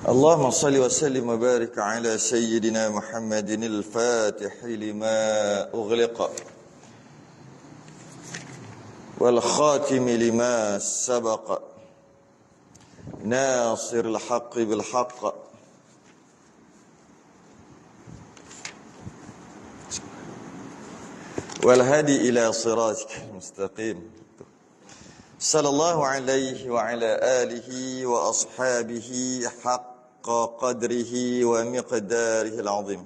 اللهم صل وسلم وبارك على سيدنا محمد الفاتح لما أغلق والخاتم لما سبق ناصر الحق بالحق والهادي إلى صراطك المستقيم صلى الله عليه وعلى آله وأصحابه حق قدره ومقداره العظيم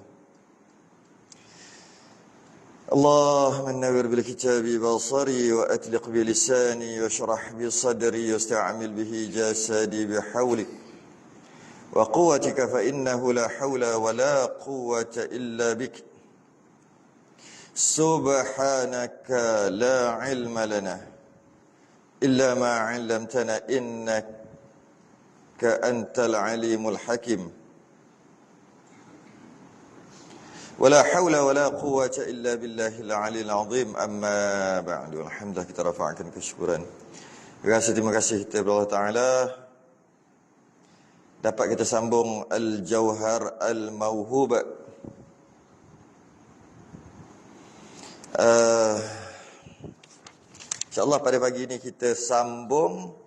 اللهم نور بالكتاب بصري وأطلق بلساني واشرح بصدري واستعمل به جسدي بحولك وقوتك فإنه لا حول ولا قوة إلا بك سبحانك لا علم لنا إلا ما علمتنا إنك أنت العليم الحكيم ولا حول ولا قوة إلا بالله العلي العظيم أما بعد الحمدلله kita rafa'kan kesyukuran terima kasih kepada Allah Ta'ala dapat kita sambung Al-Jauhar Al-Mauhub InsyaAllah pada pagi ini kita sambung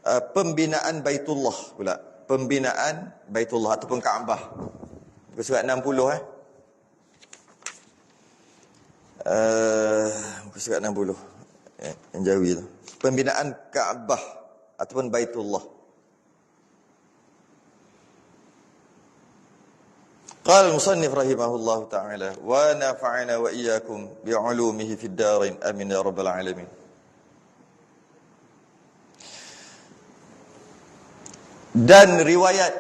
pembinaan Baitullah pula. Pembinaan Baitullah ataupun Kaabah. Muka surat 60 muka surat 60 yang Jawi tu. Pembinaan Kaabah ataupun Baitullah. Qala al-musannif rahimahullahu ta'ala wa nafa'ana wa iyyakum bi'ulumihi fid darain amin ya rabbal alamin. Dan riwayat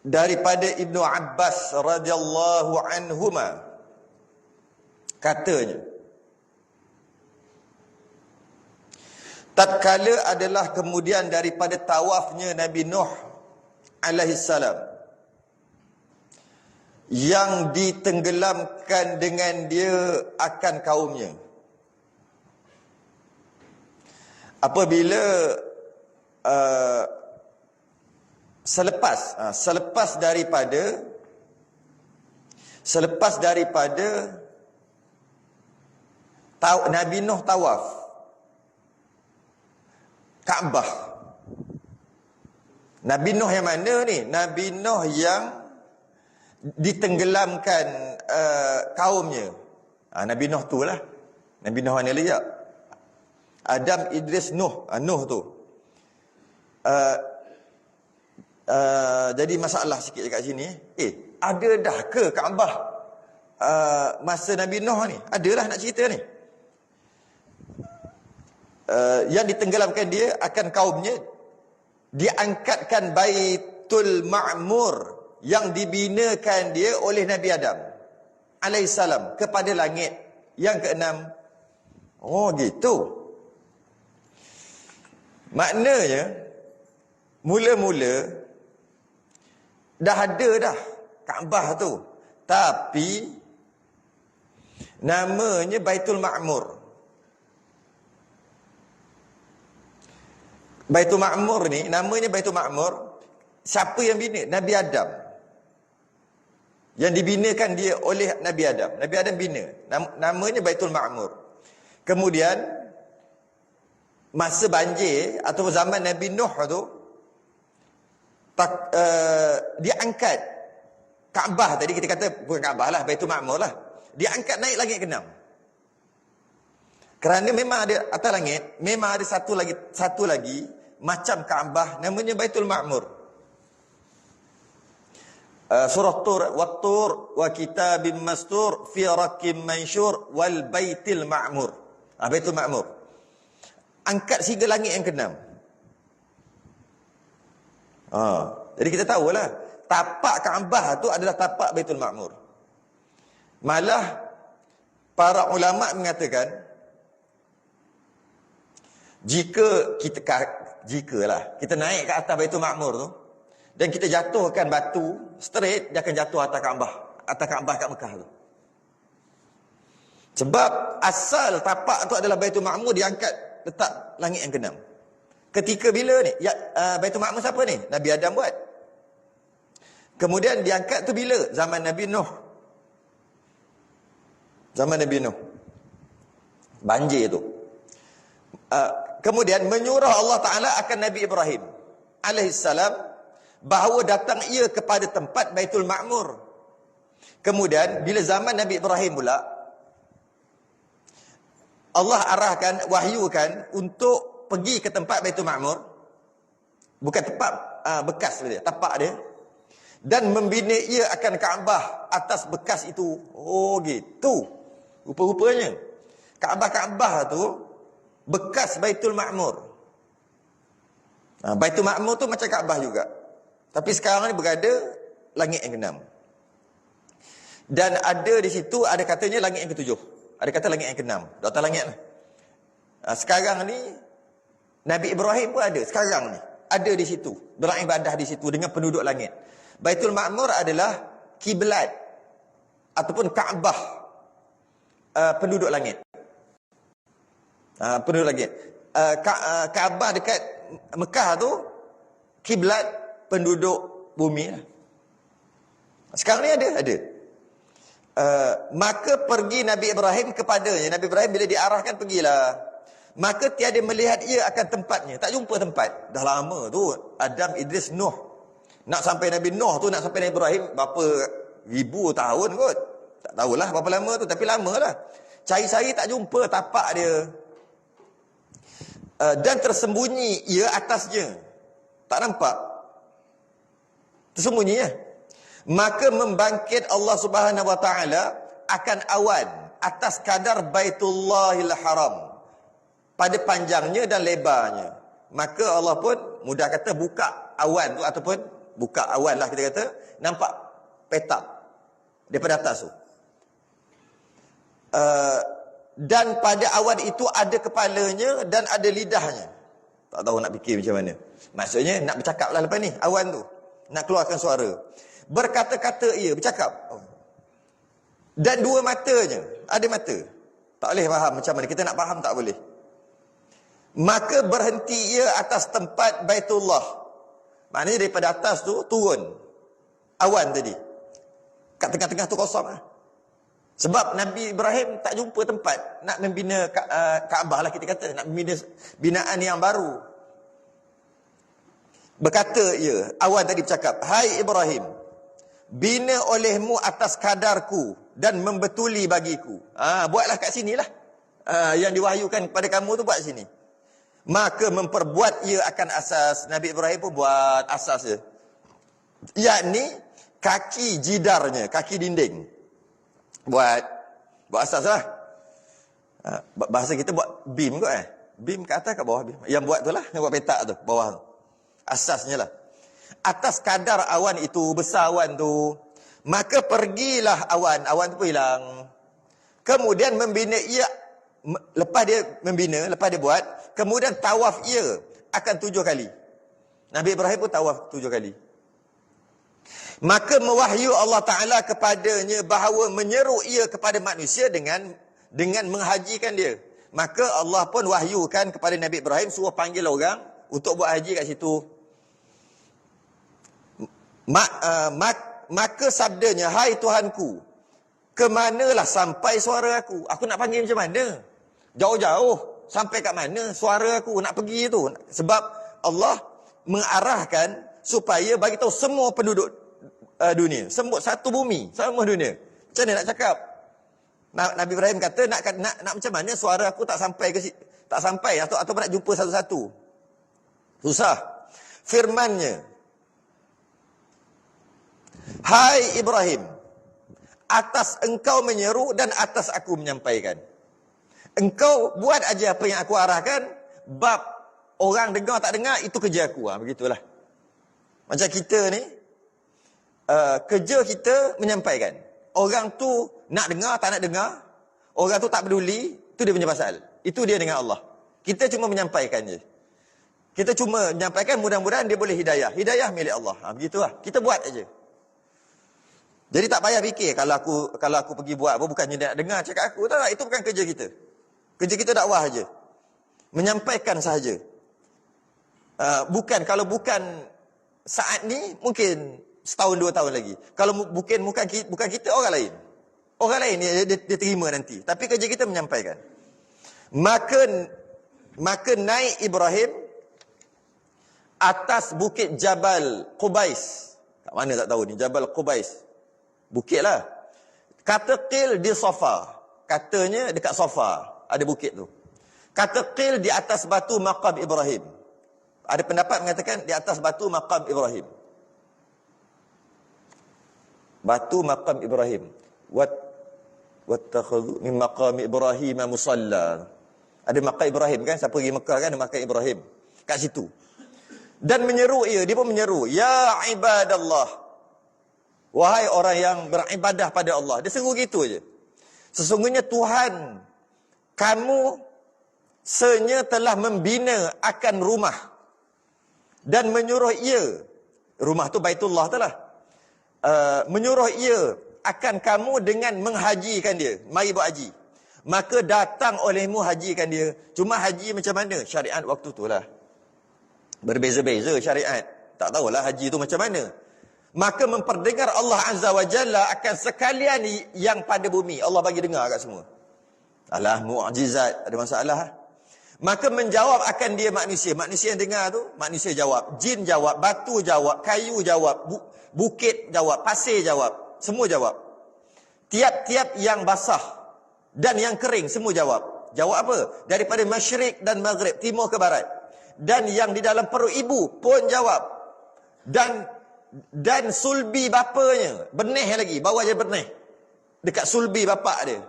daripada Ibnu Abbas radhiyallahu anhuma katanya, tatkala adalah kemudian daripada tawafnya Nabi Nuh alaihi salam yang ditenggelamkan dengan dia akan kaumnya. Apabila selepas daripada Nabi Nuh tawaf Kaabah. Nabi Nuh yang mana ni? Nabi Nuh yang ditenggelamkan kaumnya. Nabi Nuh tu lah. Nabi Nuh mana lagi? Adam, Idris, Nuh. Nuh tu. Jadi masalah sikit dekat sini. Ada dah ke Kaabah masa Nabi Nuh ni? Adalah nak cerita ni. Yang ditenggelamkan dia akan kaumnya, diangkatkan Baitul Ma'mur yang dibinakan dia oleh Nabi Adam alaihissalam kepada langit yang keenam. Oh gitu. Maknanya mula-mula dah ada dah Kaabah tu, tapi namanya Baitul Ma'mur. Baitul Ma'mur ni namanya Baitul Ma'mur. Siapa yang bina? Nabi Adam. Yang dibinakan dia oleh Nabi Adam. Nabi Adam bina. Namanya Baitul Ma'mur. Kemudian masa banjir atau zaman Nabi Nuh tu diangkat Kaabah. Tadi kita kata bukan Kaabah lah, Baitul Ma'mur lah. Diangkat naik langit ke-6. Kerana memang ada atas langit, memang ada satu lagi macam Kaabah namanya Baitul Ma'mur. Surah Tur, Wat-Tur wa kitabim mastur fi rakim mansyur wal Baitil Ma'mur. Baitul Ma'mur. Angkat sehingga langit yang ke-6. Jadi kita tahulah tapak Kaabah tu adalah tapak Baitul Ma'mur. Malah para ulama mengatakan jika kita naik ke atas Baitul Ma'mur tu dan kita jatuhkan batu straight, dia akan jatuh atas Kaabah kat Mekah tu. Sebab asal tapak tu adalah Baitul Ma'mur, diangkat letak langit yang ke-6. Ketika bila ni? Baitul Ma'mur siapa ni? Nabi Adam buat. Kemudian diangkat tu bila? Zaman Nabi Nuh. Zaman Nabi Nuh. Banjir tu. Kemudian menyuruh Allah Ta'ala akan Nabi Ibrahim alaihissalam bahawa datang ia kepada tempat Baitul Ma'mur. Kemudian bila zaman Nabi Ibrahim pula, Allah arahkan, wahyukan untuk pergi ke tempat Baitul Ma'mur. Bukan tempat bekas dia, tapak dia. Dan membina ia akan Kaabah atas bekas itu. Oh gitu. Rupa-rupanya Kaabah tu bekas Baitul Ma'mur. Baitul Ma'mur tu macam Kaabah juga. Tapi sekarang ni berada langit yang keenam. Dan ada di situ, ada katanya langit yang ketujuh. Ada kata langit yang keenam. Di atas langit lah. Sekarang ni Nabi Ibrahim pun ada. Sekarang ni ada di situ. Beribadah di situ dengan penduduk langit. Baitul Ma'mur adalah kiblat ataupun Kaabah penduduk langit. Penduduk langit. Kaabah dekat Mekah tu kiblat penduduk bumi lah. Sekarang ni ada. Maka pergi Nabi Ibrahim kepadanya. Nabi Ibrahim bila diarahkan pergilah. Maka tiada melihat ia akan tempatnya. Tak jumpa tempat. Dah lama tu Adam, Idris, Nuh. Nak sampai Nabi Nuh tu, nak sampai Nabi Ibrahim berapa ribu tahun kot. Tak tahulah berapa lama tu, tapi lama lah. Cari-cari tak jumpa tapak dia. Dan tersembunyi ia atasnya. Tak nampak. Tersembunyi ya. Maka membangkit Allah Subhanahu Wa Taala akan awan atas kadar Baitullahil Haram, pada panjangnya dan lebarnya. Maka Allah pun mudah kata buka awan tu, ataupun buka awan lah kita kata, nampak petak daripada atas tu. Dan pada awan itu ada kepalanya dan ada lidahnya. Tak tahu nak fikir macam mana. Maksudnya nak bercakap lah lepas ni, awan tu. Nak keluarkan suara. Berkata-kata ia, bercakap. Dan dua matanya, ada mata. Tak boleh faham macam mana. Kita nak faham tak boleh. Maka berhenti ia atas tempat Baitullah. Maknanya daripada atas tu turun awan tadi. Kat tengah-tengah tu kosong lah. Sebab Nabi Ibrahim tak jumpa tempat nak membina Kaabah lah kita kata. Nak membina binaan yang baru. Berkata ia, awan tadi bercakap, hai Ibrahim, bina olehmu atas kadarku dan membetuli bagiku. Buatlah kat sinilah. Yang diwahyukan kepada kamu tu buat sini. Maka memperbuat ia akan asas. Nabi Ibrahim pun buat asas dia. Yakni kaki jidarnya, kaki dinding. Buat asas lah. Bahasa kita buat beam kot Beam kat atas kat bawah beam. Yang buat tu lah, yang buat petak tu, bawah tu. Asasnya lah. Atas kadar awan itu, besar awan tu, maka pergilah awan tu pun hilang. Kemudian membina ia, lepas dia membina, lepas dia buat, kemudian tawaf ia akan 7 kali. Nabi Ibrahim pun tawaf 7 kali. Maka mewahyu Allah Ta'ala kepadanya bahawa menyeru ia kepada manusia dengan menghajikan dia. Maka Allah pun wahyukan kepada Nabi Ibrahim suruh panggil orang untuk buat haji kat situ. Maka sabdanya, hai Tuhanku, kemanalah sampai suara aku? Aku nak panggil macam mana? Jauh-jauh. Sampai kat mana suara aku nak pergi tu? Sebab Allah mengarahkan supaya bagi tahu semua penduduk dunia, semua satu bumi, semua dunia. Macam mana nak cakap? Nabi Ibrahim kata nak macam mana suara aku tak sampai atau nak jumpa satu-satu. Susah. Firman-Nya, hai Ibrahim, atas engkau menyeru dan atas aku menyampaikan. Engkau buat aja apa yang aku arahkan, bab orang dengar tak dengar itu kerja aku. Begitulah. Macam kita ni, kerja kita menyampaikan. Orang tu nak dengar tak nak dengar, orang tu tak peduli, itu dia punya pasal. Itu dia dengan Allah. Kita cuma menyampaikan je. Kita cuma menyampaikan, mudah-mudahan dia boleh hidayah. Hidayah milik Allah. Begitulah. Kita buat aja. Jadi tak payah fikir kalau aku pergi buat apa, bukannya dia nak dengar cakap aku. Tak, itu bukan kerja kita. Kerja kita dakwah aja. Menyampaikan sahaja. Kalau bukan saat ni, mungkin setahun 2 tahun lagi. Kalau bukan kita, orang lain. Orang lain dia terima nanti. Tapi kerja kita menyampaikan. Maka naik Ibrahim atas bukit Jabal Qubais. Kat mana tak tahu ni, Jabal Qubais. Bukit lah. Kata qil di Safa. Katanya dekat Safa ada bukit tu. Kata qil di atas batu maqam Ibrahim. Ada pendapat mengatakan di atas batu maqam Ibrahim. Batu maqam Ibrahim. Wattakhadhu min maqam Ibrahim musalla. Ada maqam Ibrahim kan? Siapa pergi Mekah kan ada maqam Ibrahim. Kat situ. Dan menyeru dia pun menyeru, ya ibadallah. Wahai orang yang beribadah pada Allah. Dia seru gitu aje. Sesungguhnya Tuhan kamu telah membina akan rumah dan menyuruh ia, rumah tu Baitullah tu lah, menyuruh ia akan kamu dengan menghajikan dia. Mari buat haji. Maka datang olehmu hajikan dia. Cuma haji macam mana? Syariat waktu tu lah. Berbeza-beza syariat. Tak tahulah haji tu macam mana. Maka memperdengar Allah Azza wa Jalla akan sekalian yang pada bumi. Allah bagi dengar kat semua. Alah, mu'jizat. Ada masalah. Maka menjawab akan dia manusia. Manusia yang dengar tu, manusia jawab. Jin jawab, batu jawab, kayu jawab, bukit jawab, pasir jawab. Semua jawab. Tiap-tiap yang basah dan yang kering, semua jawab. Jawab apa? Daripada masyrik dan maghrib, timur ke barat. Dan yang di dalam perut ibu pun jawab. Dan sulbi bapanya, benih lagi, bawa je benih dekat sulbi bapak dia.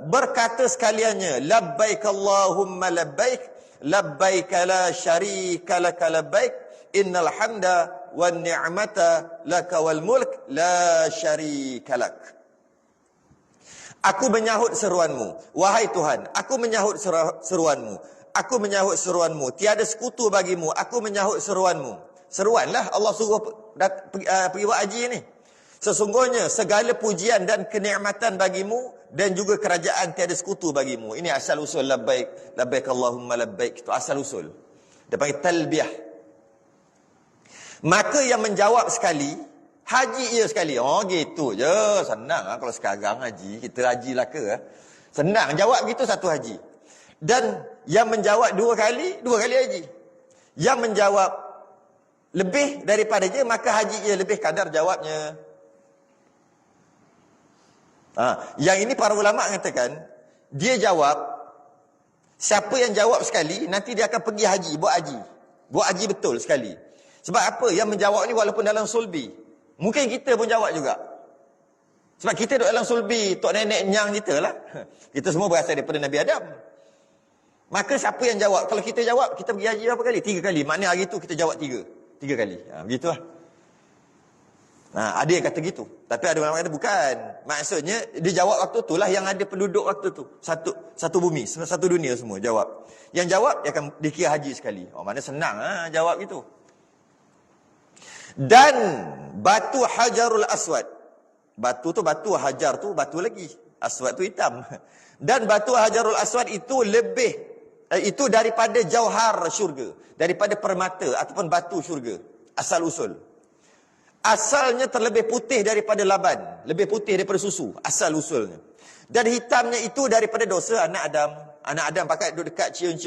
Berkata sekaliannya, labbaik Allahumma labbaik, labbaik la syarika laka labbaik, innal hamda wan ni'mata laka wal mulk la syarika lak. Aku menyahut seruanmu, wahai Tuhan, aku menyahut seruanmu. Aku menyahut seruanmu. Tiada sekutu bagimu. Aku menyahut seruanmu. Seruanlah Allah suruh pergi buat haji ni. Sesungguhnya segala pujian dan kenikmatan bagimu dan juga kerajaan tiada sekutu bagimu. Ini asal usul labbaik. Labbaik Allahumma labbaik. Itu asal usul. Dia panggil talbiyah. Maka yang menjawab sekali, haji ia sekali. Oh gitu je. Senang lah kalau sekarang haji. Kita haji lah ke? Senang. Jawab gitu satu haji. Dan yang menjawab dua kali haji. Yang menjawab lebih daripadanya, maka haji ia lebih kadar jawabnya. Yang ini para ulama mengatakan, dia jawab, siapa yang jawab sekali, nanti dia akan pergi haji, buat haji. Buat haji betul sekali. Sebab apa? Yang menjawab ni walaupun dalam sulbi. Mungkin kita pun jawab juga. Sebab kita duduk dalam sulbi, tok nenek nyang kita lah. Kita semua berasal daripada Nabi Adam. Maka siapa yang jawab? Kalau kita jawab, kita pergi haji berapa kali? 3 kali. Maknanya hari itu kita jawab 3 kali. Begitulah. Ada yang kata gitu. Tapi ada orang kata bukan. Maksudnya, dia jawab waktu tu lah yang ada penduduk waktu tu. Satu bumi, satu dunia semua jawab. Yang jawab, dia akan dikira haji sekali. Mana senang jawab gitu. Dan batu Hajarul Aswad. Batu tu batu, hajar tu batu lagi. Aswad tu hitam. Dan batu Hajarul Aswad itu itu daripada jauhar syurga, daripada permata ataupun batu syurga. Asal usul. Asalnya terlebih putih daripada laban, lebih putih daripada susu, asal usulnya. Dan hitamnya itu daripada dosa anak Adam. Anak Adam pakai duduk dekat cium,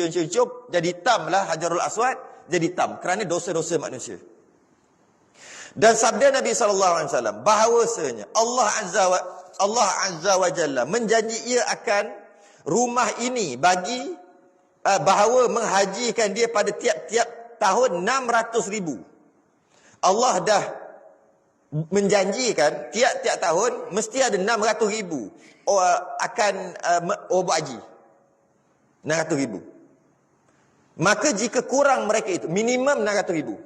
jadi hitamlah Hajarul Aswad, jadi hitam kerana dosa-dosa manusia. Dan sabda Nabi SAW bahawasanya Allah Azza wa Jalla menjanji ia akan rumah ini bagi bahawa menghajikan dia pada tiap-tiap tahun 600,000. Allah dah menjanjikan tiap-tiap tahun mesti ada 600,000 akan buat haji. 600,000. Maka jika kurang mereka itu, minimum 600,000.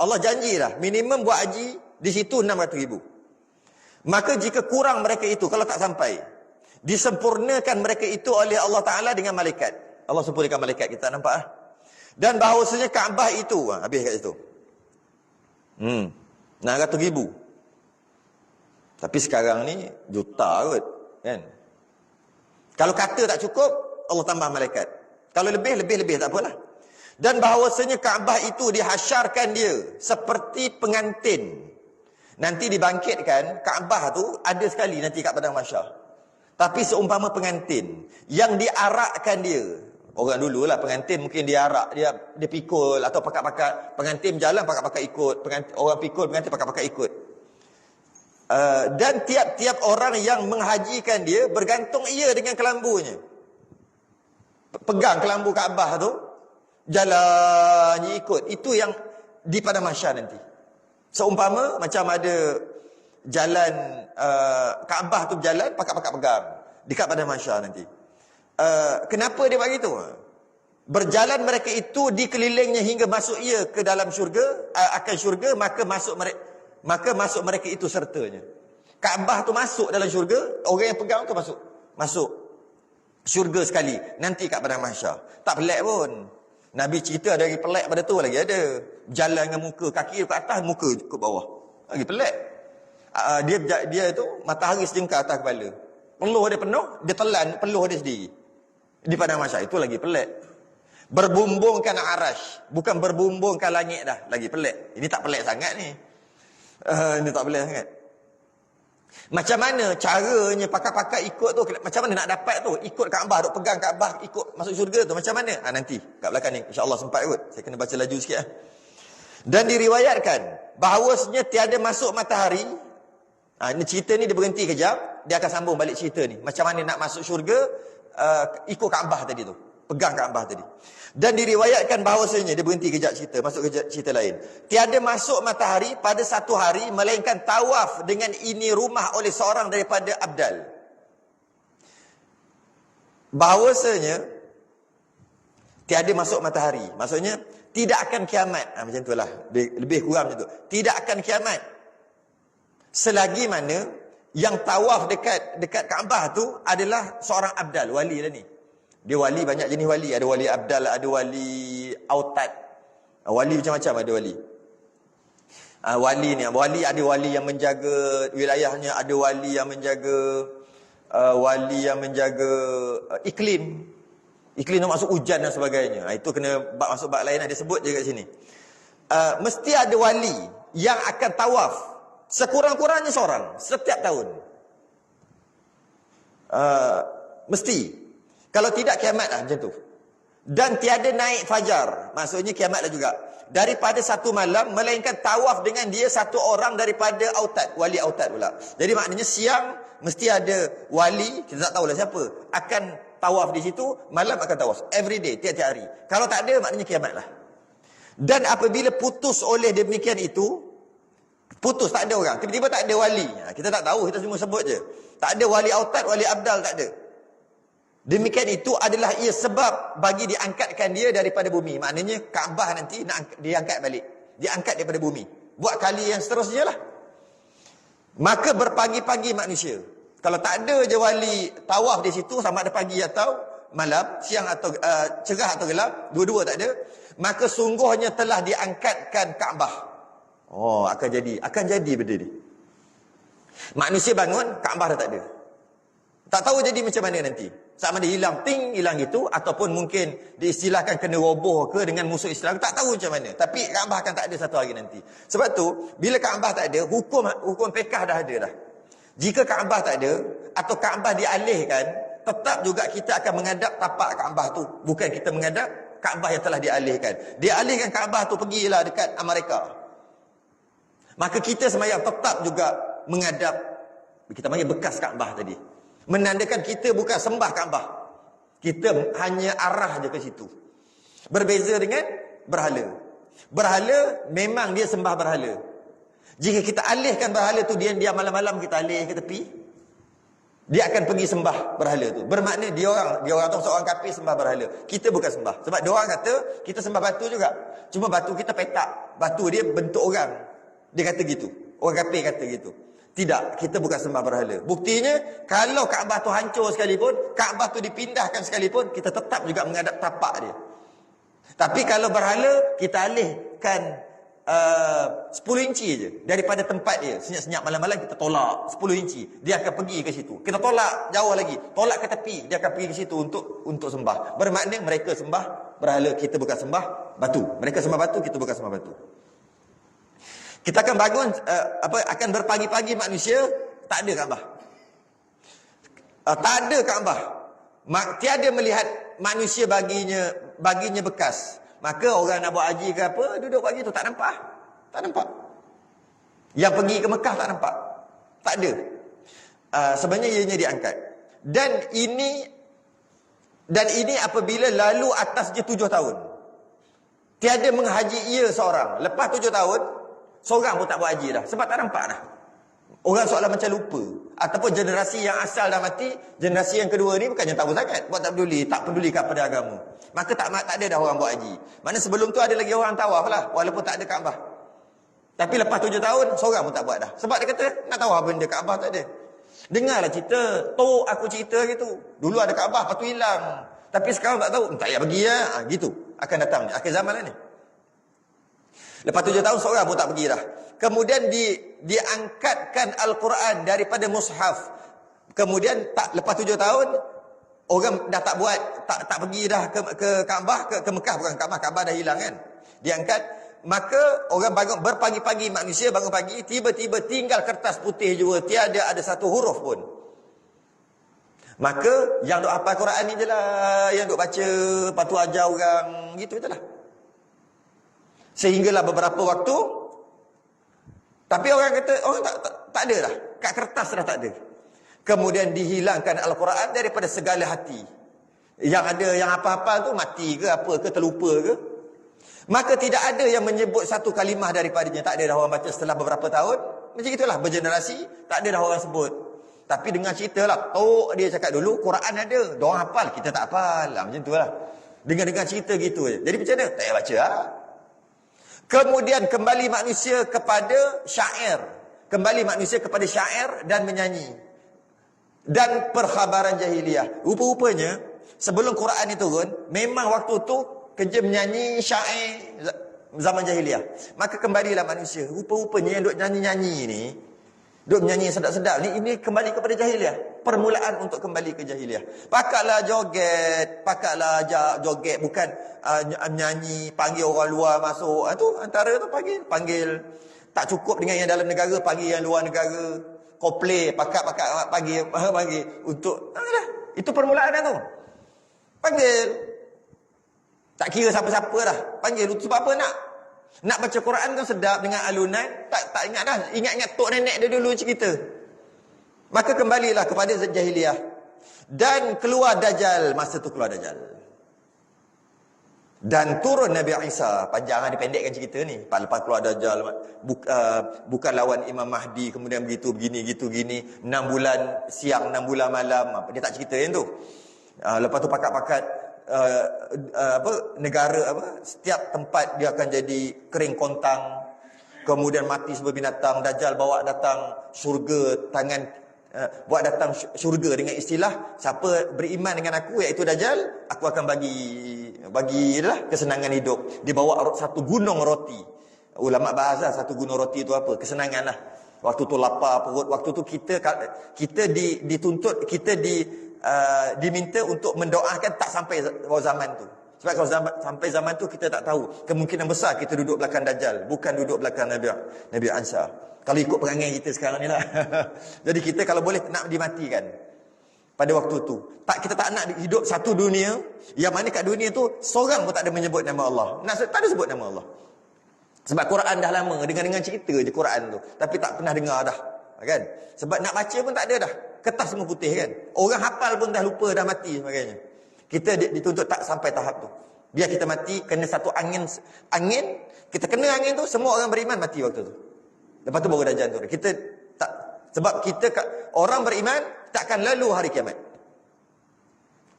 Allah janjilah minimum buat haji di situ 600,000. Maka jika kurang mereka itu, kalau tak sampai, disempurnakan mereka itu oleh Allah Ta'ala dengan malaikat. Allah sempurnakan malaikat, kita nampak. Dan bahawasanya Kaabah itu, habis kat situ. 600,000. Tapi sekarang ni juta kot, kan? Kalau kata tak cukup, Allah tambah malaikat. Kalau lebih tak apalah. Dan bahawasanya Kaabah itu dihasyarkan dia seperti pengantin. Nanti dibangkitkan, Kaabah tu ada sekali nanti kat padang mahsyar. Tapi seumpama pengantin yang diarakkan dia. Orang dululah pengantin mungkin diarak, dia pikul atau pakat-pakat. Pengantin berjalan pakat-pakat ikut, orang pikul pengantin pakat-pakat ikut. Dan tiap-tiap orang yang menghajikan dia bergantung ia dengan kelambunya. Pegang kelambu Kaabah tu, jalan ikut. Itu yang di padang mahsyar nanti. Seumpama macam ada jalan Kaabah tu berjalan pakat-pakat pegang dekat padang mahsyar nanti. Kenapa dia buat gitu? Berjalan mereka itu dikelilingnya hingga masuk ia ke dalam syurga, akan syurga, maka masuk mereka itu sertanya. Kaabah tu masuk dalam syurga, orang yang pegang tu masuk syurga sekali nanti kat padang mahsyar. Tak pelik pun. Nabi cerita ada lagi pelik pada tu lagi ada. Jalan dengan muka, kaki ke atas, muka ke bawah. Lagi pelik. Dia tu matahari sejengkal atas kepala. Peluh dia penuh, dia telan peluh dia sendiri. Di padang mahsyar itu lagi pelik. Berbumbungkan arash, bukan berbumbungkan langit dah, lagi pelik. Ini tak pelik sangat ni. Ini tak pelik sangat. Macam mana caranya pakat-pakat ikut tu, macam mana nak dapat tu, ikut Kaabah, duk pegang Kaabah, ikut masuk syurga tu macam mana? Nanti kat belakang ni insya-Allah sempat kot. Saya kena baca laju sikit . Dan diriwayatkan bahawasanya tiada masuk matahari. Ini cerita ni dia berhenti kejap, dia akan sambung balik cerita ni. Macam mana nak masuk syurga, ikut Kaabah tadi tu, pegang Kaabah tadi. Dan diriwayatkan bahawasanya, dia berhenti kejap cerita, masuk kejap cerita lain. Tiada masuk matahari pada satu hari melainkan tawaf dengan ini rumah oleh seorang daripada abdal. Bahawasanya tiada masuk matahari, maksudnya tidak akan kiamat. Macam itulah, lebih kurang macam tu. Tidak akan kiamat selagi mana yang tawaf dekat Kaabah tu adalah seorang abdal, wali lah ni. Dia wali, banyak jenis wali. Ada wali abdal, ada wali autad. Wali macam-macam ada wali. Wali ni, ada wali yang menjaga wilayahnya, ada wali yang menjaga iklim. Iklim nak masuk hujan dan sebagainya. Itu kena masuk bab lain, dia sebut je kat sini. Mesti ada wali yang akan tawaf sekurang-kurangnya seorang setiap tahun. Mesti. Kalau tidak kiamat lah macam tu. Dan tiada naik fajar, maksudnya kiamat lah juga. Daripada satu malam, melainkan tawaf dengan dia satu orang daripada autad, wali autad pula. Jadi maknanya siang mesti ada wali, kita tak tahulah siapa, akan tawaf di situ, malam akan tawaf. Every day, tiap-tiap hari. Kalau tak ada, maknanya kiamat lah. Dan apabila putus oleh demikian itu, putus, tak ada orang. Tiba-tiba tak ada wali. Kita tak tahu, kita semua sebut je. Tak ada wali autad, wali abdal, tak ada. Demikian itu adalah ia sebab bagi diangkatkan dia daripada bumi. Maknanya Kaabah nanti nak diangkat balik. Diangkat daripada bumi. Buat kali yang seterusnya lah. Maka berpagi-pagi manusia. Kalau tak ada je wali tawaf di situ, sama ada pagi atau malam, siang atau cerah atau gelap, dua-dua tak ada, maka sungguhnya telah diangkatkan Kaabah. Akan jadi benda ni. Manusia bangun, Kaabah dah tak ada. Tak tahu jadi macam mana nanti. Sama ada hilang gitu, ataupun mungkin diistilahkan kena roboh ke dengan musuh Islam, tak tahu macam mana. Tapi Kaabah akan tak ada satu hari nanti. Sebab tu, bila Kaabah tak ada, hukum fiqh dah ada dah. Jika Kaabah tak ada, atau Kaabah dialihkan, tetap juga kita akan menghadap tapak Kaabah tu. Bukan kita menghadap Kaabah yang telah dialihkan. Dialihkan Kaabah tu, pergilah dekat Amerika. Maka kita sembahyang tetap juga menghadap, kita panggil bekas Kaabah tadi. Menandakan kita bukan sembah Kaabah. Kita hanya arah je ke situ. Berbeza dengan berhala. Berhala memang dia sembah berhala. Jika kita alihkan berhala tu, dia malam-malam kita alih ke tepi, dia akan pergi sembah berhala tu. Bermakna dia orang tu seorang kafir sembah berhala. Kita bukan sembah. Sebab dia orang kata kita sembah batu juga. Cuma batu kita petak. Batu dia bentuk orang. Dia kata gitu. Orang kafir kata gitu. Tidak, kita bukan sembah berhala. Buktinya, kalau Kaabah tu hancur sekalipun, Kaabah tu dipindahkan sekalipun, kita tetap juga menghadap tapak dia. Tapi kalau berhala, kita alihkan 10 inci je daripada tempat dia. Senyap-senyap malam-malam kita tolak 10 inci. Dia akan pergi ke situ. Kita tolak jauh lagi. Tolak ke tepi. Dia akan pergi ke situ untuk sembah. Bermakna mereka sembah berhala, kita bukan sembah batu. Mereka sembah batu, kita bukan sembah batu. Kita akan bangun akan berpagi-pagi manusia tak ada Kaabah. Tak ada Kaabah. Tiada melihat manusia baginya bekas. Maka orang nak buat haji ke apa, duduk buat gitu, tak nampak. Tak nampak. Yang pergi ke Mekah tak nampak. Tak ada. Sebenarnya ianya diangkat. Dan ini apabila lalu atasnya 7 tahun. Tiada menghaji ia seorang. Lepas 7 tahun, seorang pun tak buat haji dah. Sebab tak nampak dah. Orang seolah macam lupa. Ataupun generasi yang asal dah mati, generasi yang kedua ni bukannya tahu sangat. Buat tak peduli kepada agama. Maka tak ada dah orang buat haji. Mana sebelum tu ada lagi orang tawaf lah. Walaupun tak ada Kaabah. Tapi lepas 7 tahun, seorang pun tak buat dah. Sebab dia kata, nak tahu apa benda Kaabah tak ada. Dengarlah cerita. Aku cerita gitu. Dulu ada Kaabah, lepas tu hilang. Tapi sekarang tak tahu. Tak payah pergi ya. Gitu. Akan datang ni. Akhir zaman lah ni. Lepas 7 tahun, seorang pun tak pergi dah. Kemudian diangkatkan Al-Quran daripada mushaf. Kemudian lepas 7 tahun, orang dah tak buat, tak pergi dah ke Kaabah, ke Mekah, bukan Kaabah dah hilang kan. Diangkat, maka orang bangun berpagi-pagi, manusia bangun pagi, tiba-tiba tinggal kertas putih juga, tiada ada satu huruf pun. Maka yang duk hafal Quran ni je lah, yang duk baca, lepas tu ajar orang, gitu je lah. Sehinggalah beberapa waktu, tapi orang kata, orang tak ada dah, kat kertas dah tak ada. Kemudian dihilangkan Al-Quran daripada segala hati. Yang ada, yang apa-apa tu mati ke apa ke, terlupa ke. Maka tidak ada yang menyebut satu kalimah daripadanya. Tak ada dah orang baca setelah beberapa tahun. Macam itulah, bergenerasi, tak ada dah orang sebut. Tapi dengar cerita lah, dia cakap dulu, Quran ada. Diorang hafal, kita tak hafal lah. Macam tu lah. Dengar-dengar cerita gitu je. Jadi macam mana? Tak payah baca lah. Kemudian kembali manusia kepada syair. Kembali manusia kepada syair dan menyanyi. Dan perkhabaran jahiliyah. Rupa-rupanya, sebelum Quran itu turun, memang waktu tu kerja menyanyi syair zaman jahiliyah. Maka kembalilah manusia. Rupa-rupanya yang duk nyanyi-nyanyi ni, duk menyanyi sedap-sedap ni, ini kembali kepada jahiliyah. Permulaan untuk kembali ke jahiliyah. Pakatlah joget, bukan menyanyi, panggil orang luar masuk. Itu antara tu panggil. Tak cukup dengan yang dalam negara, panggil yang luar negara. Coldplay, pakat panggil untuk itu permulaan dah tu. Panggil. Tak kira siapa-siapa dah. Panggil sebab apa nak baca Quran kan sedap dengan alunan, tak ingat dah. Ingat-ingat tok nenek dia dulu cerita. Maka kembalilah kepada jahiliyah. Dan keluar Dajjal, masa tu keluar Dajjal. Dan turun Nabi Isa. Panjang dipendekkan cerita ni. Lepas keluar Dajjal, bukan lawan Imam Mahdi, kemudian begini 6 bulan siang, 6 bulan malam. Dia tak cerita yang tu. Lepas tu pakat-pakat negara setiap tempat dia akan jadi kering kontang, kemudian mati sebagai binatang. Dajjal bawa datang syurga, buat datang syurga dengan istilah, siapa beriman dengan aku iaitu Dajjal, aku akan bagi kesenangan hidup. Dia bawa satu gunung roti. Ulama bahasa satu gunung roti itu apa? Kesenangan lah. Waktu tu lapar perut, waktu tu kita dituntut, diminta untuk mendoakan tak sampai zaman tu. Sebab kalau sampai zaman tu kita tak tahu, kemungkinan besar kita duduk belakang Dajjal, bukan duduk belakang Nabi Isa. Kalau ikut perangai kita sekarang ni lah. Jadi kita kalau boleh nak dimatikan pada waktu tu. Kita tak nak hidup satu dunia yang mana kat dunia tu seorang pun tak ada menyebut nama Allah. Tak ada sebut nama Allah. Sebab Quran dah lama, dengan cerita je Quran tu, tapi tak pernah dengar dah, kan? Sebab nak baca pun tak ada dah. Kertas semua putih kan. Orang hafal pun dah lupa, dah mati sebagainya. Kita dituntut tak sampai tahap tu. Biar kita mati, kena satu angin, kita kena angin tu, semua orang beriman mati waktu tu. Lepas tu baru Dajjal tu. Kita tak, sebab kita orang beriman takkan lalu hari kiamat.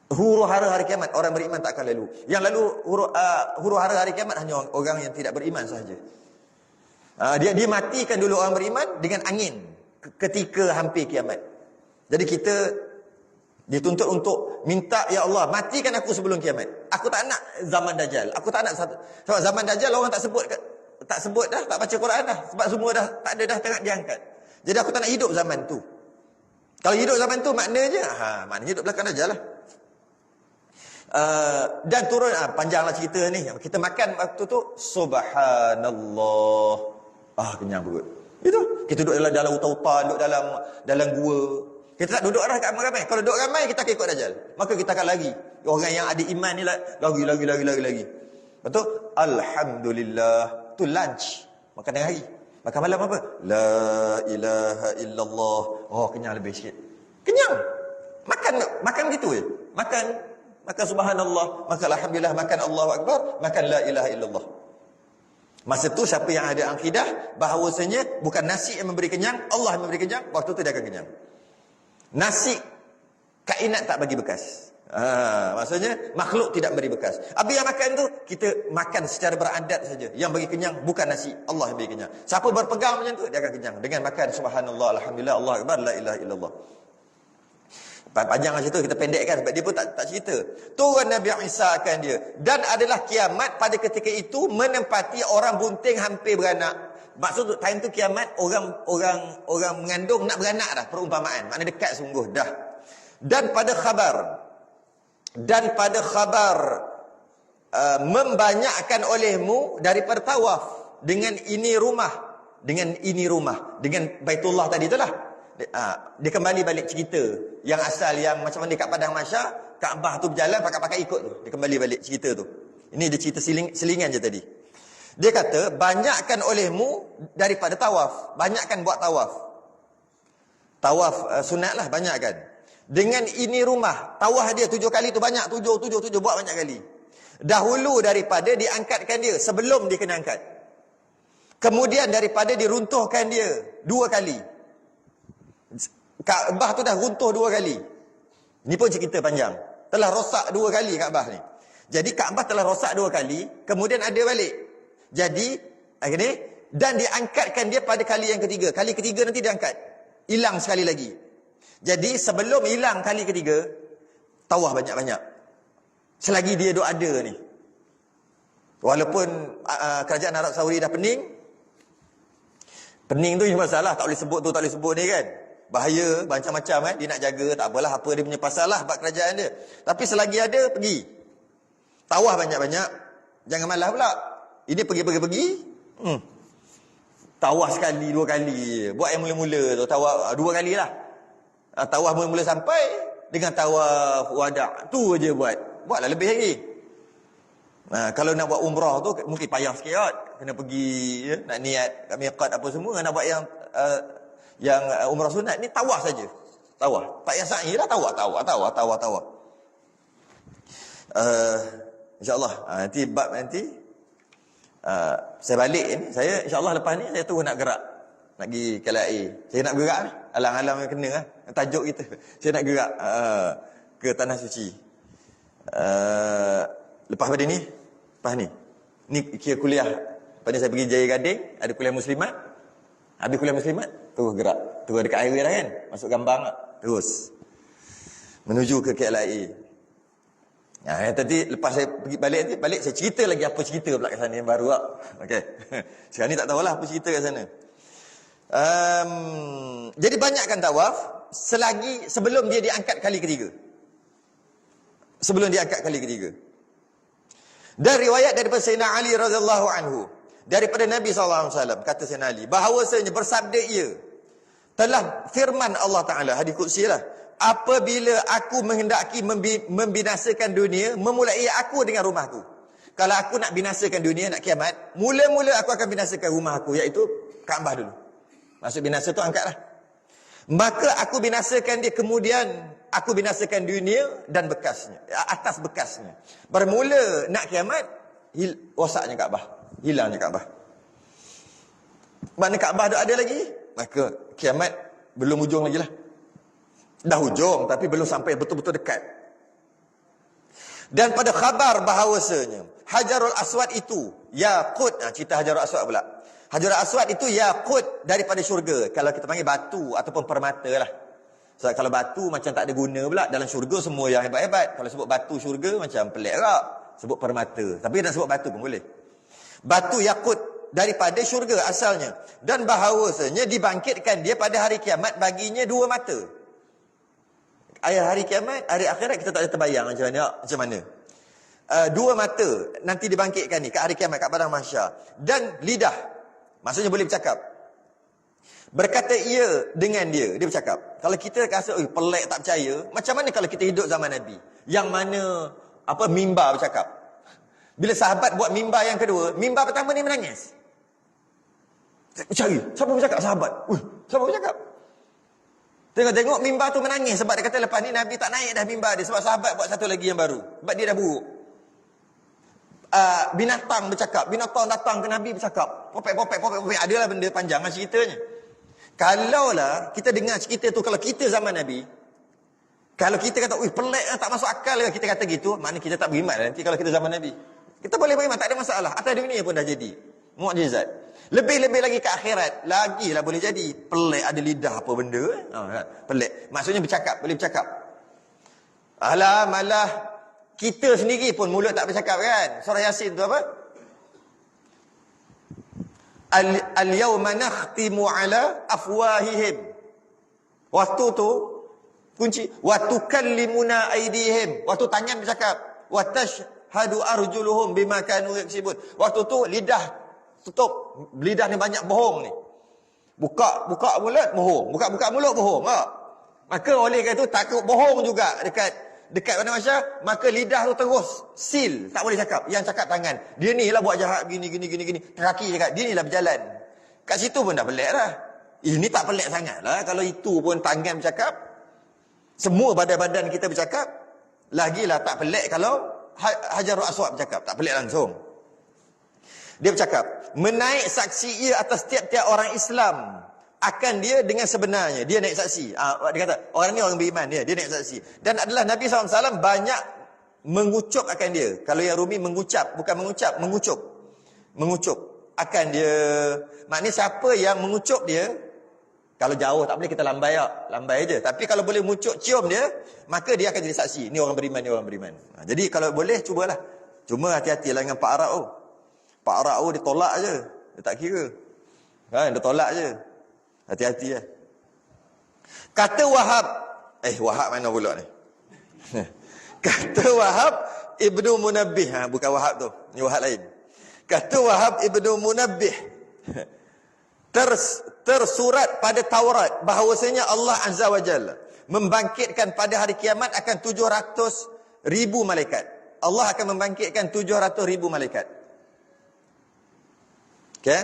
Huru-hara hari kiamat orang beriman tak akan lalu. Yang lalu huru-hara hari kiamat hanya orang yang tidak beriman sahaja. Dia matikan dulu orang beriman dengan angin ketika hampir kiamat. Jadi kita dituntut untuk minta, ya Allah, matikan aku sebelum kiamat. Aku tak nak zaman Dajjal. Aku tak nak sebab zaman Dajjal orang tak sebut tak sebut dah, tak baca Quran dah. Sebab semua dah tak ada dah, tengah diangkat. Jadi aku tak nak hidup zaman tu. Kalau hidup zaman tu maknanya, maknanya hidup belakang Dajjal lah. Dan turun, panjanglah cerita ni. Kita makan waktu tu, subhanallah. Kenyang perut. Itu. Kita duduk dalam hutan-hutan, duduk dalam gua. Kita tak duduk kat ramai. Kalau duduk ramai, kita akan ikut Dajjal. Maka kita akan lari. Orang yang ada iman ni lagi. Betul? Alhamdulillah. Tu lunch. Makan tengah hari. Makan malam apa? La ilaha illallah. Kenyang lebih sikit. Kenyang. Makan gitu je. Makan subhanallah, makan alhamdulillah, makan Allahu akbar, makan la ilaha illallah. Masa tu siapa yang ada akidah bahawasanya bukan nasi yang memberi kenyang, Allah yang memberi kenyang, waktu tu dia akan kenyang. Nasi kainat tak bagi bekas. Maksudnya makhluk tidak beri bekas. Habis yang makan tu kita makan secara beradat saja. Yang bagi kenyang bukan nasi, Allah yang bagi kenyang. Siapa berpegang macam tu dia akan kenyang dengan makan subhanallah, alhamdulillah, Allahu akbar, la ilaha illallah. Panjang lah cerita, kita pendekkan sebab dia pun tak cerita. Turun Nabi Isa akan dia. Dan adalah kiamat pada ketika itu menempati orang bunting hampir beranak. Maksud time tu kiamat, orang mengandung nak beranak dah, perumpamaan. Maknanya dekat sungguh dah. Dan pada khabar membanyakkan olehmu daripada tawaf dengan ini rumah, dengan Baitullah tadi itulah. Dia kembali balik cerita yang asal, yang macam mana dekat Padang Mahsyar, Kaabah tu berjalan pakai ikut tu. Dia kembali balik cerita tu. Ini dia cerita selingan je tadi. Dia kata, banyakkan olehmu daripada tawaf. Banyakkan buat tawaf. Tawaf sunat lah, banyakkan. Dengan ini rumah, tawaf dia 7 kali tu banyak, 7 buat banyak kali. Dahulu daripada diangkatkan dia, sebelum dia kena angkat. Kemudian daripada diruntuhkan dia 2 kali. Kaabah tu dah runtuh 2 kali. Ni pun cerita panjang. Telah rosak 2 kali Kaabah ni. Jadi Kaabah telah rosak 2 kali, kemudian ada balik. Jadi akhirnya, dan diangkatkan dia pada kali yang ketiga. Kali ketiga nanti diangkat. Hilang sekali lagi. Jadi sebelum hilang kali ketiga, tawaf banyak-banyak. Selagi dia duk ada ni. Walaupun kerajaan Arab Saudi dah pening tu masalah, tak boleh sebut tu, tak boleh sebut ni kan. Bahaya, macam-macam kan. Dia nak jaga, tak apalah, apa dia punya pasal lah, buat kerajaan dia. Tapi selagi ada, pergi. Tawaf banyak-banyak. Jangan malas pula. Ini pergi. Tawaf sekali, 2 kali. Buat yang mula-mula tu, tawaf 2 kali lah. Tawaf mula-mula sampai, dengan tawaf wada' tu je buat. Buatlah lebih lagi. Kalau nak buat umrah tu, mungkin payah sikit kot. Kena pergi, nak niat kat miqat apa semua. Nak buat yang umrah sunat ni tawaf saja. Tawaf. Tak payah sa'i lah, tawaf. InsyaAllah nanti bab nanti saya balik ni, saya insyaAllah lepas ni saya terus nak gerak, nak pergi KLIA. Saya nak gerak ni, alang-alang yang kena lah, tajuk kita. Saya nak gerak ke Tanah Suci. Lepas pada ni, ni kira kuliah. Lepas ni saya pergi Jaya Gading, ada kuliah muslimat. Habis kuliah muslimat, terus gerak. Terus dekat highway dah kan, masuk Gambang lah. Terus menuju ke KLIA. Tadi lepas saya pergi balik saya cerita lagi apa cerita pula kat sana yang baru lah. Okey. Sekarang ni tak tahulah apa cerita kat sana. Jadi banyakkan tawaf sebelum dia diangkat kali ketiga. Dan riwayat daripada Sayyidina Ali radhiyallahu anhu, daripada Nabi SAW, kata Sayyidina Ali, bahawasanya bersabda ia, telah firman Allah Ta'ala, hadis qudsi lah, apabila aku menghendaki membinasakan dunia, memulai aku dengan rumahku. Kalau aku nak binasakan dunia, nak kiamat, mula-mula aku akan binasakan rumah aku, iaitu Kaabah dulu. Maksud binasa tu angkatlah. Maka aku binasakan dia, kemudian aku binasakan dunia dan bekasnya, atas bekasnya. Bermula nak kiamat, rosaknya Kaabah, hilangnya Kaabah. Mana Kaabah ada lagi, maka kiamat belum hujung lagi lah. Dah hujung, tapi belum sampai betul-betul dekat. Dan pada khabar bahawasanya Hajarul Aswad itu yaqut, cerita Hajarul Aswad pula. Hajarul Aswad itu yaqut daripada syurga. Kalau kita panggil batu ataupun permata lah. Sebab kalau batu macam tak ada guna pula. Dalam syurga semua yang hebat-hebat. Kalau sebut batu syurga macam pelik tak? Sebut permata. Tapi nak sebut batu pun boleh. Batu yaqut daripada syurga asalnya. Dan bahawasanya dibangkitkan dia pada hari kiamat baginya 2 mata. Hari kiamat, hari akhirat kita tak ada terbayang macam mana. 2 mata nanti dibangkitkan ni kat hari kiamat, kat padang mahsyar. Dan lidah, maksudnya boleh bercakap. Berkata ia dengan dia bercakap. Kalau kita rasa pelik tak percaya, macam mana kalau kita hidup zaman Nabi yang mana mimbar bercakap? Bila sahabat buat mimbar yang kedua, mimbar pertama ni menangis. Cari, siapa bercakap? Sahabat. Siapa bercakap? Tengok mimbar tu menangis sebab dia kata lepas ni Nabi tak naik dah mimbar dia sebab sahabat buat satu lagi yang baru. Sebab dia dah buruk. Binatang bercakap, binatang datang ke Nabi bercakap. Popek. Adalah benda panjang lah ceritanya. Kalaulah kita dengar cerita tu, kalau kita zaman Nabi, kalau kita kata, pelik lah, tak masuk akal lah kita kata gitu, maknanya kita tak beriman nanti kalau kita zaman Nabi. Kita boleh beriman, tak ada masalah. Atas dunia pun dah jadi mukjizat. Lebih-lebih lagi ke akhirat, lagilah boleh jadi. Pelik, ada lidah apa benda. Pelik. Maksudnya bercakap, boleh bercakap. Malah kita sendiri pun mulut tak bercakap kan. Surah Yasin tu apa? Al-yawma nakhtimu ala afwahihim. Waktu tu kunci. Wa tukallimuna aydihim. Waktu tangan bercakap. Wa tashhadu arjuluhum bima kanu yaksibun. Waktu tu lidah tutup. Lidah ni banyak bohong ni. Buka mulut bohong. Buka mulut bohong. Maka oleh kerana itu takut bohong juga dekat mana Masya, maka lidah tu terus seal, tak boleh cakap. Yang cakap tangan. Dia ni lah buat jahat gini. Kaki cakap, dia ni lah berjalan. Kat situ pun dah pelik dah. Ini tak pelik sangat lah. Kalau itu pun tangan bercakap, semua badan-badan kita bercakap, lagilah tak pelik kalau Hajarul Aswad bercakap. Tak pelik langsung. Dia bercakap, menaik saksi ia atas tiap-tiap orang Islam akan dia dengan sebenarnya. Dia naik saksi. Dia kata, orang ni orang beriman dia naik saksi. Dan adalah Nabi SAW banyak mengucup akan dia. Kalau yang Rumi mengucap, bukan mengucap, mengucup akan dia. Maknanya siapa yang mengucup dia, kalau jauh tak boleh kita lambai je. Tapi kalau boleh mengucup, cium dia, maka dia akan jadi saksi. Ni orang beriman. Jadi kalau boleh, cubalah. Cuma hati-hatilah dengan Pak Arab tu. Pak Arab tu dia tolak je. Dia tak kira. Dia tolak je. Hati-hati lah. Kata Wahab. Wahab mana pula ni? Kata Wahab Ibnu Munabbih. Bukan Wahab tu. Ni Wahab lain. Kata Wahab Ibnu Munabbih. Tersurat pada Taurat bahawasanya Allah Azza wa Jalla membangkitkan pada hari kiamat akan 700,000 malaikat. Allah akan membangkitkan 700,000 malaikat. Okay?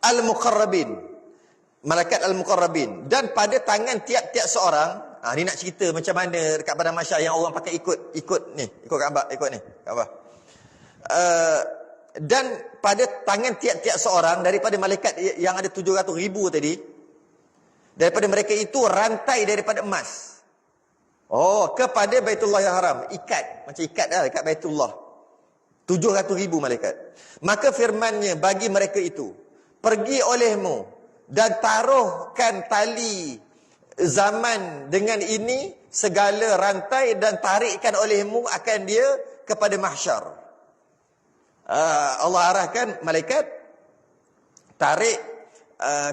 Al-Muqarrabin, malaikat Al-Muqarrabin. Dan pada tangan tiap-tiap seorang, ni nak cerita macam mana dekat padang mahsyar yang orang pakai ikut Kaabah, ikut Kaabah. Dan pada tangan tiap-tiap seorang daripada malaikat yang ada 700,000 tadi, daripada mereka itu rantai daripada emas. Kepada Baitullah yang haram, ikat, macam ikat dah dekat Baitullah. 700,000 malaikat. Maka firman-Nya bagi mereka itu, pergi olehmu dan taruhkan tali zaman dengan ini segala rantai dan tarikkan olehmu akan dia kepada mahsyar. Allah arahkan malaikat tarik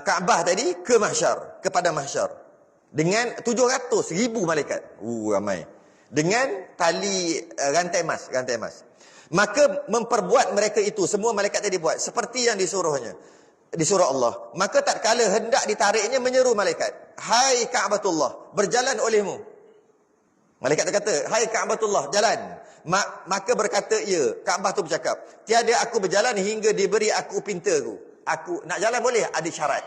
Kaabah tadi ke mahsyar, kepada mahsyar dengan 700,000 malaikat. Ramai. Dengan tali rantai emas. Maka memperbuat mereka itu, semua malaikat tadi buat seperti yang disuruh Allah. Maka tak kala hendak ditariknya menyeru malaikat, hai Ka'batullah, berjalan olehmu. Malaikat kata, hai Ka'batullah, jalan. Maka berkata ia, Kaabah tu bercakap, tiada aku berjalan hingga diberi aku pintaku. Aku nak jalan boleh, ada syarat.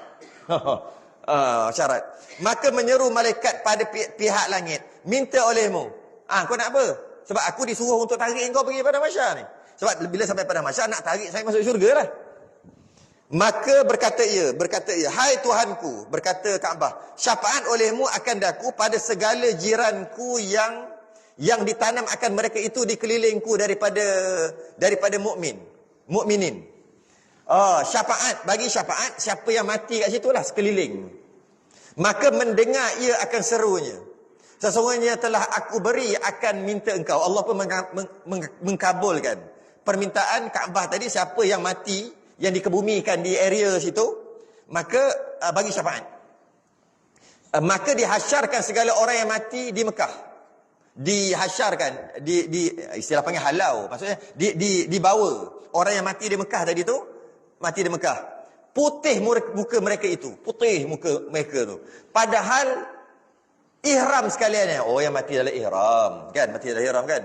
Syarat. Maka menyeru malaikat pada pihak langit, minta olehmu. Kau nak apa? Sebab aku disuruh untuk tarik kau pergi pada mahsyar ni. Sebab bila sampai pada mahsyar nak tarik saya masuk syurga lah. Maka berkata ia, hai Tuhanku, berkata Kaabah, syafaat olehmu akan daku pada segala jiranku yang ditanam akan mereka itu di kelilingku daripada mukminin. Bagi syafaat siapa yang mati kat situlah sekeliling. Maka mendengar ia akan serunya, sesungguhnya telah aku beri akan minta engkau. Allah pun mengkabulkan permintaan Kaabah tadi, siapa yang mati, yang dikebumikan di area situ, maka bagi syafaat. Maka dihasyarkan segala orang yang mati di Mekah. Dihasyarkan, istilah panggil halau, maksudnya dibawa orang yang mati di Mekah tadi tu, mati di Mekah. Putih muka mereka itu, putih muka mereka tu. Padahal ihram sekalian. Oh, yang mati dalam ihram, kan? Mati dalam ihram, kan?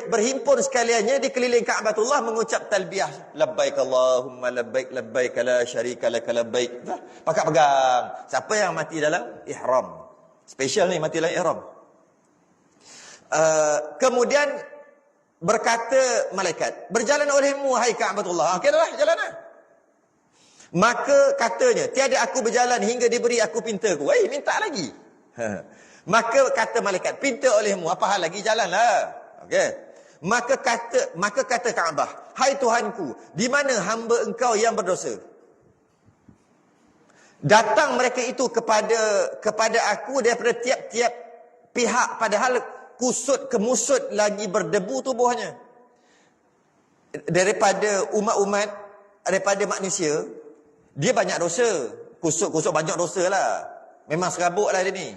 Berhimpun sekaliannya di keliling Ka'batullah mengucap talbiyah, labbaik Allahumma labbaik labbaik la syarika lak labbaik. Pakat pegang. Siapa yang mati dalam ihram? Special ni, mati dalam ihram. Kemudian berkata malaikat, berjalan olehmu hai Ka'batullah. Okey dah, jalanlah. Maka katanya, tiada aku berjalan hingga diberi aku pintaku. Minta lagi. Maka kata malaikat, pinta olehmu, apa hal lagi, jalanlah. Okey. Maka kata Kaabah, hai Tuhanku, di mana hamba engkau yang berdosa? Datang mereka itu kepada aku daripada tiap-tiap pihak, padahal kusut kemusut lagi berdebu tubuhnya. Daripada umat-umat, daripada manusia, dia banyak dosa. Kusut banyak dosa lah. Memang serabut lah dia ni.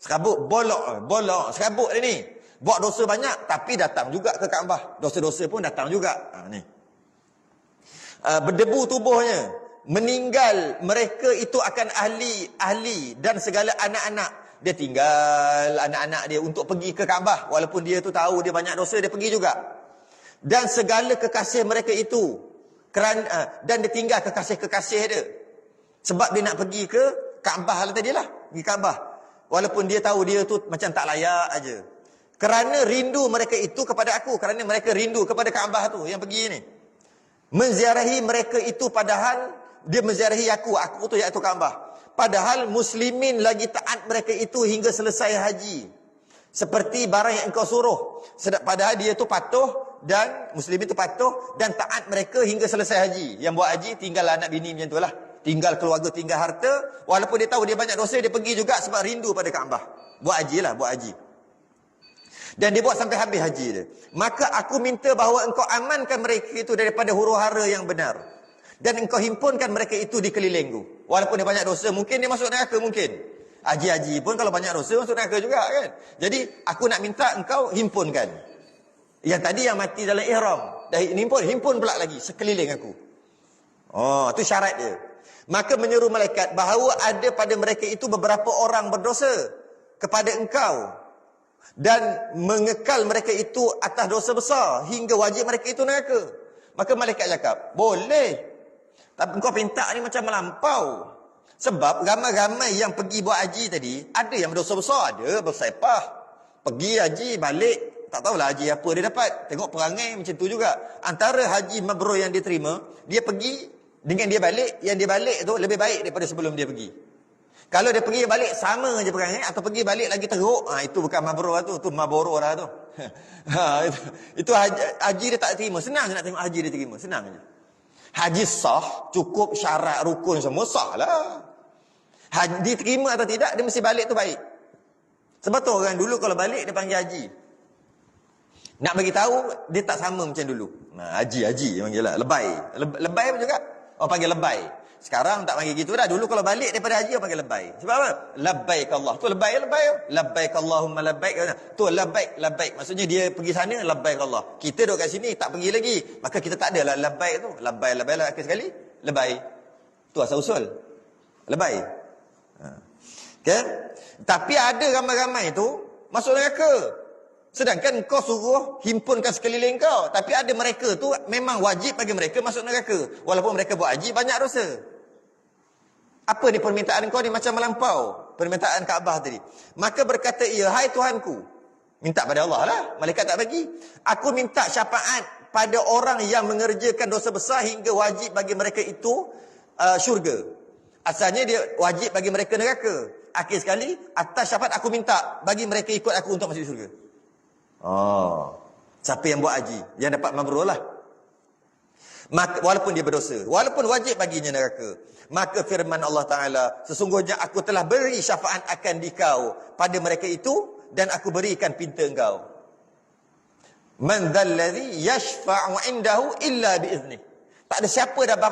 Serabut, bolok, serabut dia ni. Buat dosa banyak, tapi datang juga ke Kaabah. Dosa-dosa pun datang juga. Ni. Berdebu tubuhnya. Meninggal mereka itu akan ahli dan segala anak-anak. Dia tinggal anak-anak dia untuk pergi ke Kaabah. Walaupun dia tu tahu dia banyak dosa, dia pergi juga. Dan segala kekasih mereka itu. Dan dia tinggal kekasih-kekasih dia. Sebab dia nak pergi ke Kaabah lah tadi lah. Pergi Kaabah. Walaupun dia tahu dia tu macam tak layak aja. Kerana rindu mereka itu kepada aku. Kerana mereka rindu kepada Kaabah tu yang pergi ni. Menziarahi mereka itu padahal dia menziarahi aku tu iaitu Kaabah. Padahal muslimin lagi taat mereka itu hingga selesai haji. Seperti barang yang engkau suruh. Padahal dia tu patuh dan muslimin tu patuh dan taat mereka hingga selesai haji. Yang buat haji tinggal anak bini macam tu lah. Tinggal keluarga, tinggal harta. Walaupun dia tahu dia banyak dosa, dia pergi juga sebab rindu pada Kaabah. Buat haji lah, buat haji. Dan dia buat sampai habis haji dia. Maka aku minta bahawa engkau amankan mereka itu daripada huru-hara yang benar. Dan engkau himpunkan mereka itu di kelilingku. Walaupun dia banyak dosa, mungkin dia masuk neraka, mungkin. Haji-haji pun kalau banyak dosa, masuk neraka juga, kan? Jadi, aku nak minta engkau himpunkan. Yang tadi yang mati dalam ihram. Dah himpun pula lagi sekeliling aku. Oh, itu syarat dia. Maka menyeru malaikat bahawa ada pada mereka itu beberapa orang berdosa kepada engkau. Dan mengekal mereka itu atas dosa besar hingga wajib mereka itu neraka. Maka malaikat cakap, boleh. Tapi kau minta ni macam melampau. Sebab ramai-ramai yang pergi buat haji tadi, ada yang berdosa besar, ada bersepah. Pergi haji, balik, tak tahulah haji apa dia dapat. Tengok perangai macam tu juga. Antara haji mabrur yang diterima, dia pergi dengan dia balik, yang dia balik tu lebih baik daripada sebelum dia pergi. Kalau dia pergi balik sama je perangai, atau pergi balik lagi teruk, itu bukan mabrur lah tu, tu mabrur lah tu. Itu haji dia tak terima. Senang je nak tengok haji dia terima, senang je. Haji sah, cukup syarat rukun semua sah lah. Haji terima atau tidak, dia mesti balik tu baik. Sebab tu orang dulu kalau balik dia panggil haji. Nak bagi tahu dia tak sama macam dulu. Haji dia panggil lah, lebay. Lebay pun juga orang panggil lebay. Sekarang tak panggil gitu dah. Dulu kalau balik daripada haji orang panggil lebay. Sebab apa? Labbaik Allah. Tu lebay. Labbaik Allahumma labbaik. Tu labbaik. Maksudnya dia pergi sana labbaik Allah. Kita duduk kat sini tak pergi lagi. Maka kita tak adalah labbaik tu. Labbaik akhir sekali. Lebay. Tu asal usul. Lebay. Okay? Tapi ada ramai-ramai tu masuk neraka. Sedangkan kau suruh himpunkan sekeliling kau. Tapi ada mereka tu memang wajib bagi mereka masuk neraka. Walaupun mereka buat haji banyak dosa. Apa ni permintaan kau ni macam melampau. Permintaan Kaabah tadi. Maka berkata ia, hai Tuhanku. Minta pada Allah lah. Malaikat tak bagi. Aku minta syafaat pada orang yang mengerjakan dosa besar hingga wajib bagi mereka itu syurga. Asalnya dia wajib bagi mereka neraka. Akhir sekali, atas syafaat aku minta bagi mereka ikut aku untuk masuk syurga. Siapa yang buat haji, yang dapat mabrur lah. Walaupun dia berdosa, walaupun wajib baginya neraka. Maka firman Allah Ta'ala, sesungguhnya aku telah beri syafaat akan dikau pada mereka itu, dan aku berikan pinta engkau. Man dzalladzi yashfa'u 'indahu illa biiznih. Tak ada siapa dapat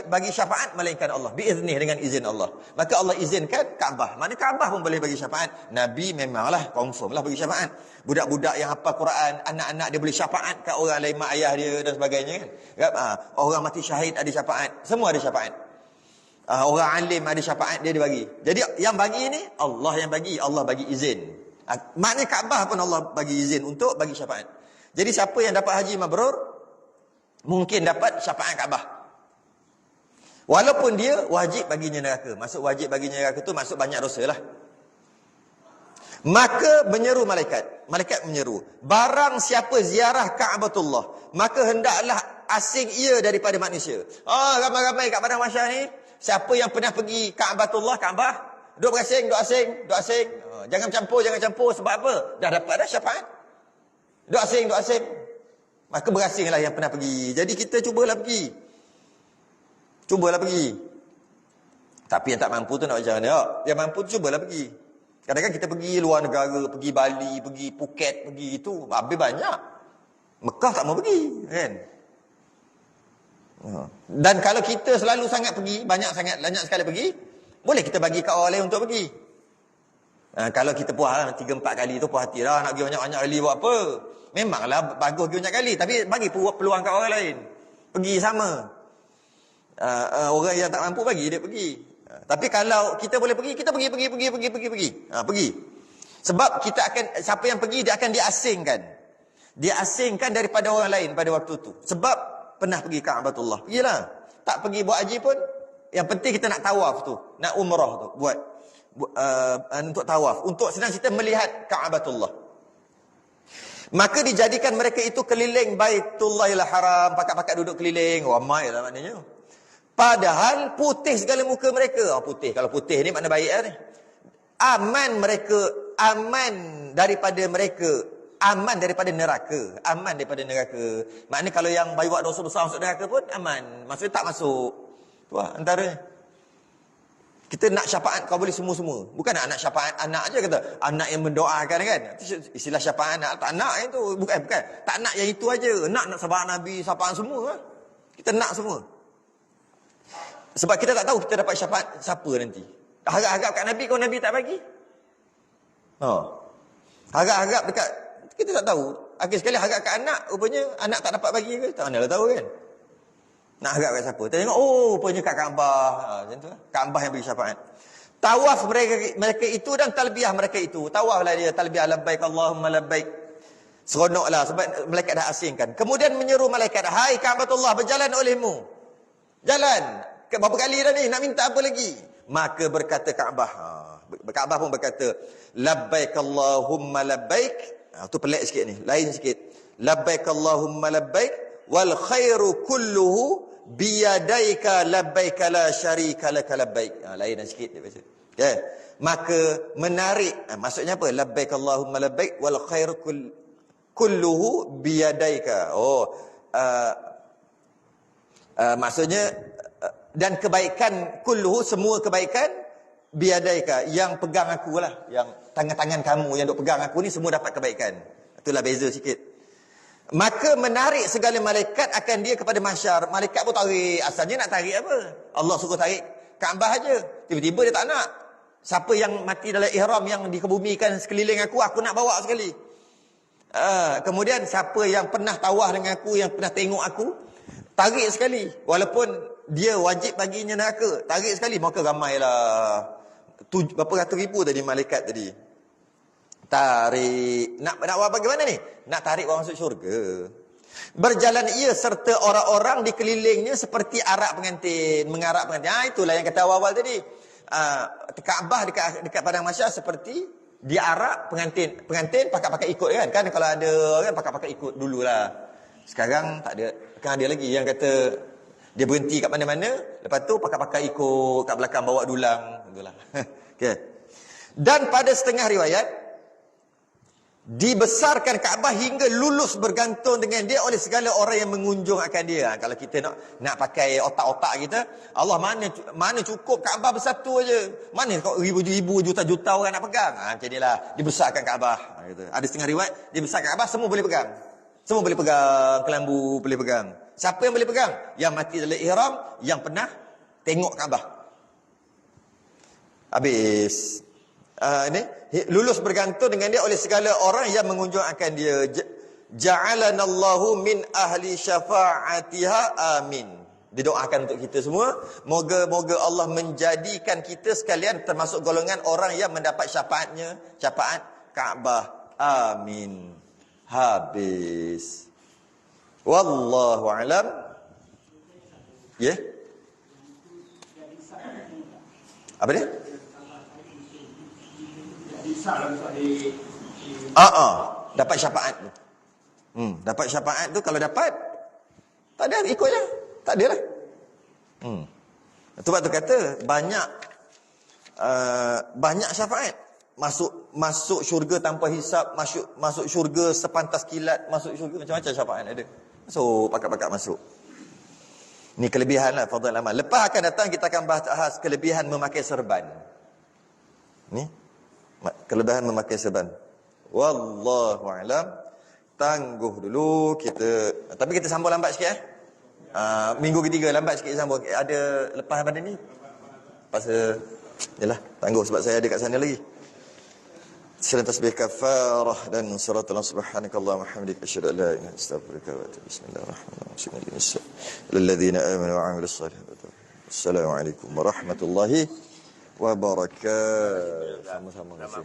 bagi syafaat melainkan Allah, biiznih, dengan izin Allah. Maka Allah izinkan Kaabah. Mana Kaabah pun boleh bagi syafaat. Nabi memanglah confirm lah bagi syafaat. Budak-budak yang hafal Quran, anak-anak dia boleh syafaat kat orang lain, mak ayah dia dan sebagainya kan. Orang mati syahid ada syafaat, semua ada syafaat. Orang alim ada syafaat, dia bagi. Jadi yang bagi ni Allah yang bagi, Allah bagi izin. Maknanya Kaabah pun Allah bagi izin untuk bagi syafaat. Jadi siapa yang dapat haji mabrur mungkin dapat syafaat Kaabah. Walaupun dia wajib baginya neraka. Maksud wajib baginya neraka tu maksud banyak dosa lah. Maka menyeru malaikat. Malaikat menyeru, barang siapa ziarah Ka'batullah, maka hendaklah asing ia daripada manusia. Ramai-ramai kat padang mahsyar ni, siapa yang pernah pergi Ka'batullah, Kaabah, duk berasing, duk asing. Jangan campur sebab apa? Dah dapat dah syafaat. Duk asing. Maka berasinglah yang pernah pergi. Jadi kita cubalah pergi. Tapi yang tak mampu tu nak macam mana? Yang mampu tu cubalah pergi. Kadang-kadang kita pergi luar negara, pergi Bali, pergi Phuket, pergi itu, habis banyak. Mekah tak mau pergi, kan? Dan kalau kita selalu sangat pergi, banyak sekali pergi, boleh kita bagi kat orang lain untuk pergi. Kalau kita puas lah 3-4 kali tu puas hati lah, nak pergi banyak-banyak kali buat apa? Memanglah bagus pergi banyak kali, tapi bagi peluang kat orang lain. Pergi sama. Orang yang tak mampu bagi dia pergi. Tapi kalau kita boleh pergi, kita pergi. Pergi. Sebab kita akan, siapa yang pergi dia akan diasingkan. Diasingkan daripada orang lain pada waktu tu. Sebab pernah pergi Ka'batullah. Pergilah. Tak pergi buat haji pun, yang penting kita nak tawaf tu, nak umrah tu, buat untuk tawaf, untuk senang cerita melihat Ka'batullah. Maka dijadikan mereka itu keliling Baitullahil Haram, pakat-pakat duduk keliling, ramai lah maknanya. Padahal putih segala muka mereka. Putih, kalau putih ni makna baik ni. Aman daripada neraka. Maknanya kalau yang buat dosa besar masuk neraka pun aman. Maksudnya tak masuk. Tu lah antaranya. Kita nak syafaat kau boleh semua-semua. Bukan nak syafaat anak aja kata. Anak yang mendoakan kan. Istilah syafaat anak. Tak nak yang tu. Bukan. Tak nak yang itu aja. Nak syafaat Nabi, syafaat semua. Kita nak semua. Sebab kita tak tahu kita dapat syafaat siapa nanti. Harap-harap kat Nabi, kalau Nabi tak bagi. Harap-harap dekat, kita tak tahu. Akhir sekali harap kat anak, rupanya anak tak dapat bagi ke? Tak mana lah tahu kan. Nak harap kat siapa? Kita tengok, rupanya kat Kaabah. Macam tu lah. Kaabah yang bagi syafaat. Tawaf mereka itu dan talbiyah mereka itu. Tawaf lah dia, talbiyah labbaik Allahumma labbaik. Seronok lah sebab malaikat dah asingkan. Kemudian menyeru malaikat, hai Ka'batullah, berjalan olehmu. Jalan. Berapa kali dah ni, nak minta apa lagi? Maka berkata Kaabah. Kaabah pun berkata, labbaik Allahumma labbaik. Itu pelik sikit ni, lain sikit. Labbaik Allahumma labbaik, wal khairu kulluhu biyadaika labbaik la syarika laka labbaik. Lain sikit dia baca. Okay. Maka menarik, maksudnya apa? Labbaik Allahumma labbaik, wal khairu kulluhu biyadaika. Maksudnya, dan kebaikan kulluhu, semua kebaikan biadaika, yang pegang aku lah, yang tangan-tangan kamu yang duk pegang aku ni semua dapat kebaikan. Itulah beza sikit. Maka menarik segala malaikat akan dia kepada mahsyar. Malaikat pun tarik. Asalnya nak tarik apa? Allah suruh tarik Kaabah aja. Tiba-tiba dia tak nak. Siapa yang mati dalam ihram yang dikebumikan sekeliling aku nak bawa sekali. Kemudian siapa yang pernah tawaf dengan aku, yang pernah tengok aku, tarik sekali. Walaupun dia wajib baginya neraka, tarik sekali. Maka ramailah, berapa ratus ribu tadi malaikat tadi tarik. Nak buat bagaimana ni? Nak tarik orang masuk syurga. Berjalan ia serta orang-orang di kelilingnya seperti arak pengantin, mengarak pengantin. Itulah yang kata awal-awal tadi. Kaabah dekat padang mahsyar seperti diarak pengantin. Pengantin pakai ikut kan? Kan kalau ada kan pakai ikut dululah. Sekarang tak ada. Kan ada lagi yang kata dia berhenti kat mana-mana, lepas tu pakai ikut kat belakang bawa dulang. Itulah. Okay. Dan pada setengah riwayat, dibesarkan Kaabah hingga lulus bergantung dengan dia oleh segala orang yang mengunjung akan dia. Kalau kita nak pakai otak-otak kita, Allah mana cukup Kaabah bersatu aja. Mana kau ribu-ribu, juta-juta orang nak pegang. Macam inilah dibesarkan Kaabah. Ada setengah riwayat, dibesarkan Kaabah semua boleh pegang. Semua boleh pegang, kelambu boleh pegang. Siapa yang boleh pegang? Yang mati dalam ihram, yang pernah tengok Kaabah. Habis. Ini lulus bergantung dengan dia oleh segala orang yang mengunjung akan dia. Ja'alanallahu min ahli syafa'atiha, amin. Didoakan untuk kita semua, moga-moga Allah menjadikan kita sekalian termasuk golongan orang yang mendapat syafaatnya, syafaat Kaabah. Amin. Habis. Wallahu alam. Ya? Yeah? Apa dia? Dapat syafaat tu. Dapat syafaat tu, kalau dapat tak ada ikut je. Tak ada lah. Sebab tu kata banyak syafaat. Masuk syurga tanpa hisap, masuk syurga sepantas kilat, masuk syurga macam-macam syafaat ada. Masuk pakat-pakat masuk. Ni kelebihan lah fadhil amal. Lepas akan datang kita akan bahas kelebihan memakai serban. Ni kelebihan memakai serban. Wallahu alam. Tangguh dulu kita, tapi kita sambung lambat sikit minggu ketiga lambat sikit sambung. Ada lepas pada ni. Pasal yalah, tangguh sebab saya ada kat sana lagi. Salam tasbih kafarah dan suratul subhanakallahumma wa hamdika asyhadu an la ilaha illa anta astaghfiruka wa atubu. Bismillahirrahmanirrahim. Lilladzina amanu wa 'amilus solihati. Assalamualaikum warahmatullahi wabarakatuh. Sama-sama.